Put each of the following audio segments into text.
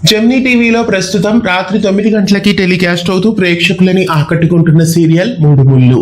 Gemini టీవీలో ప్రస్తుతం రాత్రి 9 గంటలకి టెలికాస్ట్ అవుతూ ప్రేక్షకులని ఆకట్టుకుంటున్న సీరియల్ మూడు ముళ్ళు.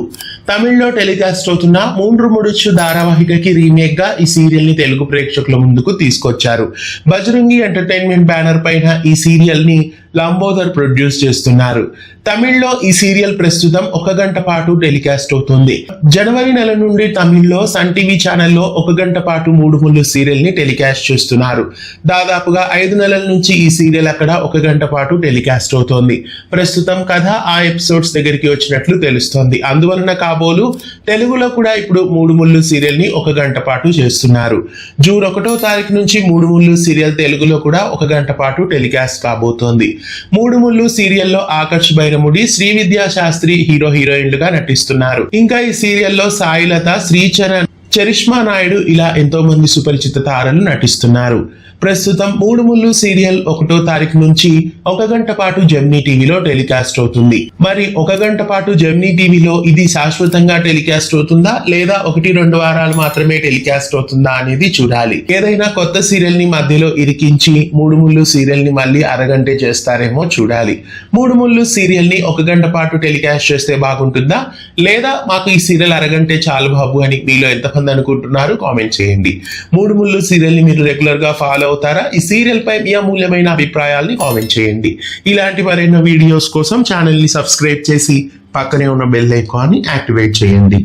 తమిళ్లో టెలికాస్ట్ అవుతున్న మూండ్రు ముడుచు ధారావాహికకి రీమేక్ గా ఈ సీరియల్ ని తెలుగు ప్రేక్షకుల ముందుకు తీసుకొచ్చారు. బజరంగి ఎంటర్టైన్మెంట్ బ్యానర్ పైన ఈ సీరియల్ ని లంబోదర్ ప్రొడ్యూస్ చేస్తున్నారు. తమిళ్లో ఈ సీరియల్ ప్రస్తుతం 1 గంట పాటు టెలికాస్ట్ అవుతుంది. జనవరి నెల నుండి తమిళ్లో సన్ టీవీ ఛానల్లో 1 గంట పాటు మూడు ముళ్ళు సీరియల్ ని టెలికాస్ట్ చేస్తున్నారు. దాదాపుగా 5 నెలల నుంచి ఈ సీరియల్ అక్కడ 1 గంట పాటు టెలికాస్ట్ అవుతోంది. ప్రస్తుతం కథ ఆ ఎపిసోడ్స్ దగ్గరికి వచ్చినట్లు తెలుస్తోంది. అందువలన కాబోలు తెలుగులో కూడా ఇప్పుడు మూడు ముళ్ళు సీరియల్ ని 1 గంట పాటు చేస్తున్నారు. జూన్ 1వ తారీఖు నుంచి మూడు ముళ్ళు సీరియల్ తెలుగులో కూడా 1 గంట పాటు టెలికాస్ట్ కాబోతోంది. మూడు ముళ్ళు సీరియల్లో ఆకర్ష్ బైరముడి, శ్రీ విద్యా శాస్త్రి హీరోయిన్లుగా నటిస్తున్నారు. ఇంకా ఈ సీరియల్లో సాయిలత, శ్రీచరణ్, చరిష్మా నాయుడు ఇలా ఎంతో మంది సుపరిచిత తారలు నటిస్తున్నారు. ప్రస్తుతం మూడు ముళ్ళు సీరియల్ 1వ తారీఖు నుంచి 1 గంట పాటు జెమినీ టీవీలో టెలికాస్ట్ అవుతుంది. మరి 1 గంట పాటు జెమినీ టీవీలో ఇది శాశ్వతంగా టెలికాస్ట్ అవుతుందా లేదా 1-2 వారాలు మాత్రమే టెలికాస్ట్ అవుతుందా అనేది చూడాలి. ఏదైనా కొత్త సీరియల్ ని మధ్యలో ఇరికించి మూడు ముళ్ళు సీరియల్ ని మళ్ళీ అరగంటే చేస్తారేమో చూడాలి. మూడు ముళ్ళు సీరియల్ ని 1 గంట పాటు టెలికాస్ట్ చేస్తే బాగుంటుందా లేదా మాకు ఈ సీరియల్ అరగంటే చాలు బాబు అని మీలో ఎంతమంది అనుకుంటున్నారు కామెంట్ చేయండి. మూడు ముళ్ళు సీరియల్ ని మీరు రెగ్యులర్ గా ఫాలో అవుతారా? ఈ సీరియల్ పై మీ అమూల్యమైన అభిప్రాయాల్ని కామెంట్ చేయండి. ఇలాంటి మరెన్నో వీడియోస్ కోసం ఛానల్ ని సబ్స్క్రైబ్ చేసి పక్కనే ఉన్న బెల్ ఐకాన్ ని యాక్టివేట్ చేయండి.